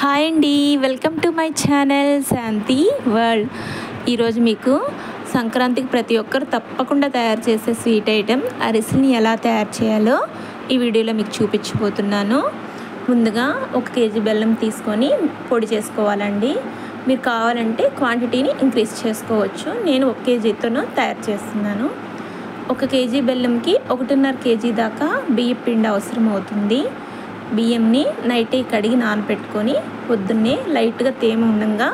Hi అండి, welcome to my channel Shanti world. ఈరోజు మీకు సంక్రాంతికి ప్రతి ఒక్కరు తప్పకుండా తయారు చేసే స్వీట్ ఐటెం అరిసెల్ని ఎలా తయారు చేయాలో ఈ వీడియోలో మీకు చూపించబోతున్నాను. ముందుగా 1 కేజీ బెల్లం తీసుకొని పొడి చేసుకోవాలండి. మీరు కావాలంటే క్వాంటిటీని ఇంక్రీజ్ చేసుకోవచ్చు. నేను 1 కేజీతోనూ తయారు చేస్తున్నాను. 1 కేజీ బెల్లంకి 1.5 కేజీ దాకా బియ్యం పిండి అవసరం అవుతుంది. బియ్యంని నైటే కడిగి నానబెట్టుకొని పొద్దున్నే లైట్గా తేమ ఉండగా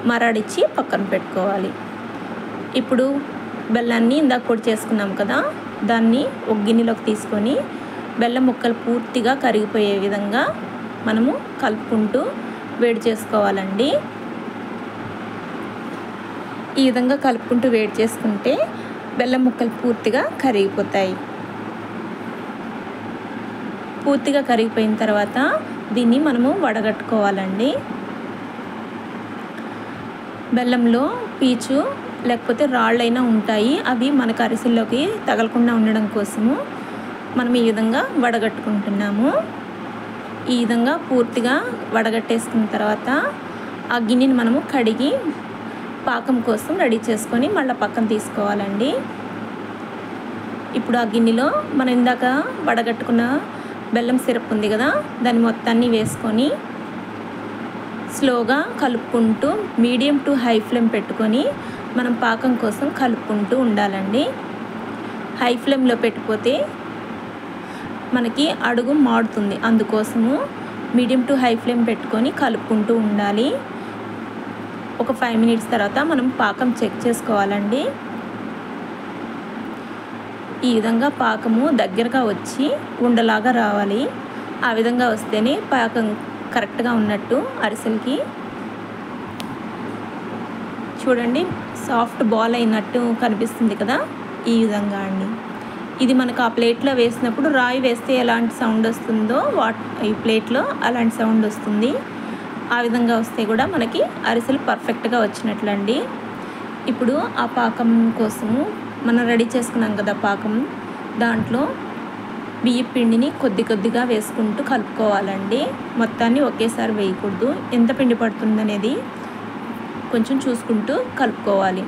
మరాడిచ్చి పక్కన పెట్టుకోవాలి. ఇప్పుడు బెల్లాన్ని ఇందాక పొడి చేసుకున్నాం కదా, దాన్ని ఒక గిన్నెలోకి తీసుకొని బెల్లం ముక్కలు పూర్తిగా కరిగిపోయే విధంగా మనము కలుపుకుంటూ వేడి చేసుకోవాలండి. ఈ విధంగా కలుపుకుంటూ వేడి చేసుకుంటే బెల్లం ముక్కలు పూర్తిగా కరిగిపోతాయి. పూర్తిగా కరిగిపోయిన తర్వాత దీన్ని మనము వడగట్టుకోవాలండి. బెల్లంలో పీచు లేకపోతే రాళ్ళైనా ఉంటాయి, అవి మనకు అరిసెల్లోకి తగలకుండా ఉండడం కోసము మనం ఈ విధంగా వడగట్టుకుంటున్నాము. ఈ విధంగా పూర్తిగా వడగట్టేసుకున్న తర్వాత ఆ గిన్నెని మనము కడిగి పాకం కోసం రెడీ చేసుకొని మళ్ళీ పక్కన తీసుకోవాలండి. ఇప్పుడు ఆ గిన్నెలో మనం ఇందాక వడగట్టుకున్న బెల్లం సిరప్ ఉంది కదా, దాన్ని మొత్తాన్ని వేసుకొని స్లోగా కలుపుకుంటూ మీడియం టు హై ఫ్లేమ్ పెట్టుకొని మనం పాకం కోసం కలుపుకుంటూ ఉండాలండి. హై ఫ్లేమ్లో పెట్టిపోతే మనకి అడుగు మాడుతుంది, అందుకోసము మీడియం టు హై ఫ్లేమ్ పెట్టుకొని కలుపుకుంటూ ఉండాలి. ఒక 5 మినిట్స్ తర్వాత మనం పాకం చెక్ చేసుకోవాలండి. ఈ విధంగా పాకము దగ్గరగా వచ్చి ఉండలాగా రావాలి. ఆ విధంగా వస్తేనే పాకం కరెక్ట్గా ఉన్నట్టు అరిసెలకి. చూడండి, సాఫ్ట్ బాల్ అయినట్టు కనిపిస్తుంది కదా, ఈ విధంగా అండి. ఇది మనకు ఆ ప్లేట్లో వేసినప్పుడు రాయి వేస్తే ఎలాంటి సౌండ్ వస్తుందో ఈ ప్లేట్లో అలాంటి సౌండ్ వస్తుంది. ఆ విధంగా వస్తే కూడా మనకి అరిసెలు పర్ఫెక్ట్గా వచ్చినట్లండి. ఇప్పుడు ఆ పాకం కోసము మనం రెడీ చేసుకున్నాం కదా పాకం, దాంట్లో బియ్యం పిండిని కొద్ది కొద్దిగా వేసుకుంటూ కలుపుకోవాలండి. మొత్తాన్ని ఒకేసారి వేయకూడదు, ఎంత పిండి పడుతుందనేది కొంచెం చూసుకుంటూ కలుపుకోవాలి.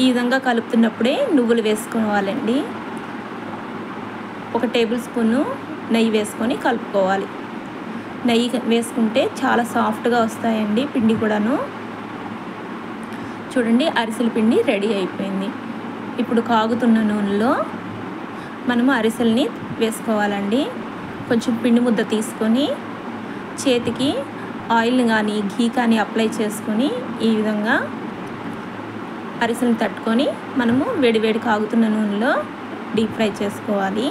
ఈ విధంగా కలుపుతున్నప్పుడే నువ్వులు వేసుకోవాలండి. 1 టేబుల్ స్పూను నెయ్యి వేసుకొని కలుపుకోవాలి. నెయ్యి వేసుకుంటే చాలా సాఫ్ట్గా వస్తాయండి పిండి కూడాను. చూడండి, అరిసెల పిండి రెడీ అయిపోయింది. ఇప్పుడు కాగుతున్న నూనెలో మనము అరిసెల్ని వేసుకోవాలండి. కొంచెం పిండి ముద్ద తీసుకొని చేతికి ఆయిల్ కానీ ఘీ కానీ అప్లై చేసుకొని ఈ విధంగా అరిసెల్ని తట్టుకొని మనము వేడివేడి కాగుతున్న నూనెలో డీప్ ఫ్రై చేసుకోవాలి.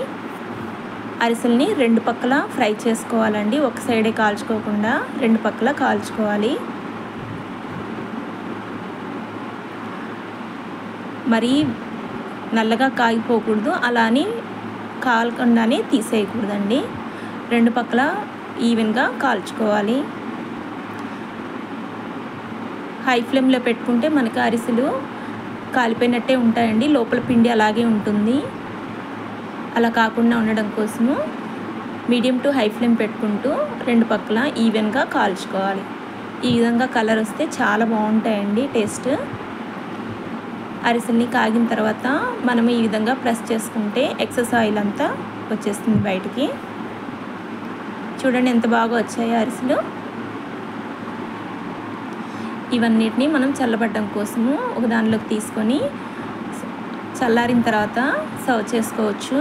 అరిసెల్ని 2 పక్కల ఫ్రై చేసుకోవాలండి, ఒక సైడే కాల్చుకోకుండా 2 పక్కల కాల్చుకోవాలి. మరీ నల్లగా కాగిపోకూడదు, అలా అని కాలకుండానే తీసేయకూడదండి. 2 పక్కల ఈవెన్గా కాల్చుకోవాలి. హై ఫ్లేమ్లో పెట్టుకుంటే మనకు అరిసెలు కాలిపోయినట్టే ఉంటాయండి, లోపల పిండి అలాగే ఉంటుంది. అలా కాకుండా ఉండడం కోసము మీడియం టు హై ఫ్లేమ్ పెట్టుకుంటూ 2 పక్కల ఈవెన్గా కాల్చుకోవాలి. ఈ విధంగా కలర్ వస్తే చాలా బాగుంటాయండి టేస్ట్. అరిసెల్ని కాగిన తర్వాత మనం ఈ విధంగా ప్రెస్ చేసుకుంటే ఎక్సెస్ ఆయిల్ అంతా వచ్చేస్తుంది బయటికి. చూడండి ఎంత బాగా వచ్చాయో అరిసెలు. ఇవన్నిటిని మనం చల్లబడ్డం కోసము ఒక దానిలోకి తీసుకొని చల్లారిన తర్వాత సర్వ్ చేసుకోవచ్చు.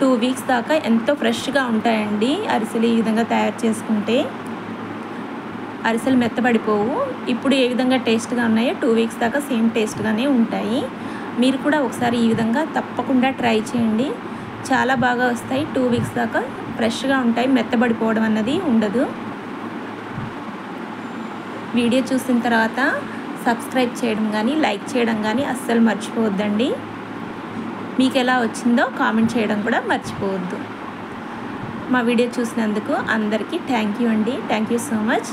2 వీక్స్ దాకా ఎంతో ఫ్రెష్గా ఉంటాయండి అరిసెలు ఈ విధంగా తయారు చేసుకుంటే. అరిసెలు మెత్తబడిపోవు. ఇప్పుడు ఏ విధంగా టేస్ట్గా ఉన్నాయో 2 వీక్స్ దాకా సేమ్ టేస్ట్గానే ఉంటాయి. మీరు కూడా ఒకసారి ఈ విధంగా తప్పకుండా ట్రై చేయండి, చాలా బాగా వస్తాయి. 2 వీక్స్ దాకా ఫ్రెష్గా ఉంటాయి, మెత్తబడిపోవడం అన్నది ఉండదు. వీడియో చూసిన తర్వాత సబ్స్క్రైబ్ చేయడం కానీ లైక్ చేయడం కానీ అస్సలు మర్చిపోవద్దండి. మీకు ఎలా వచ్చిందో కామెంట్ చేయడం కూడా మర్చిపోవద్దు. మా వీడియో చూసినందుకు అందరికీ థ్యాంక్ యూ అండి. Thank you so much.